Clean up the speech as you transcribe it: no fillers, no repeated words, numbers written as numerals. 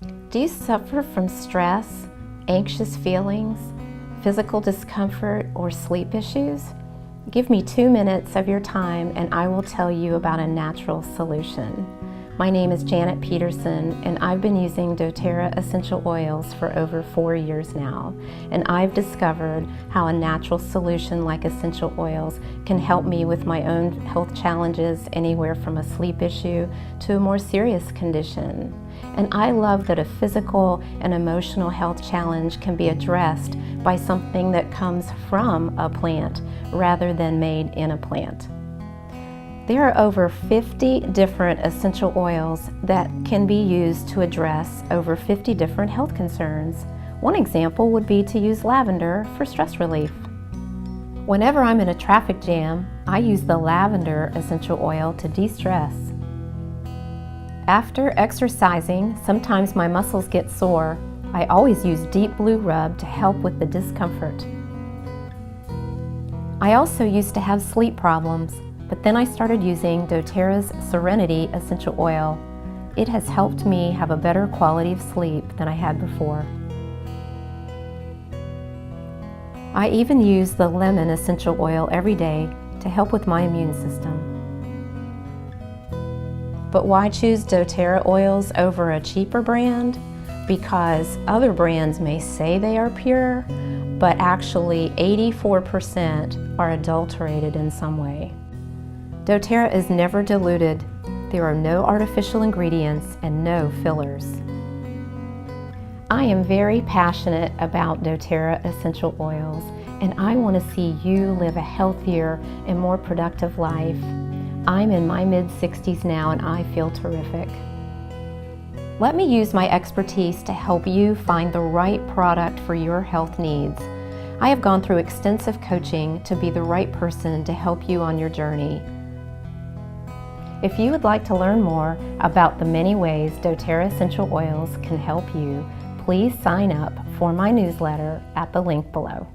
Do you suffer from stress, anxious feelings, physical discomfort, or sleep issues? Give me 2 minutes of your time and I will tell you about a natural solution. My name is Janet Peterson and I've been using doTERRA essential oils for over 4 years now, and I've discovered how a natural solution like essential oils can help me with my own health challenges, anywhere from a sleep issue to a more serious condition. And I love that a physical and emotional health challenge can be addressed by something that comes from a plant rather than made in a plant. There are over 50 different essential oils that can be used to address over 50 different health concerns. One example would be to use lavender for stress relief. Whenever I'm in a traffic jam, I use the lavender essential oil to de-stress. After exercising, sometimes my muscles get sore. I always use Deep Blue Rub to help with the discomfort. I also used to have sleep problems, but then I started using doTERRA's Serenity essential oil. It has helped me have a better quality of sleep than I had before. I even use the lemon essential oil every day to help with my immune system. But why choose doTERRA oils over a cheaper brand? Because other brands may say they are pure, but actually 84% are adulterated in some way. doTERRA is never diluted. There are no artificial ingredients and no fillers. I am very passionate about doTERRA essential oils, and I want to see you live a healthier and more productive life. I'm in my mid-60s now and I feel terrific. Let me use my expertise to help you find the right product for your health needs. I have gone through extensive coaching to be the right person to help you on your journey. If you would like to learn more about the many ways doTERRA essential oils can help you, please sign up for my newsletter at the link below.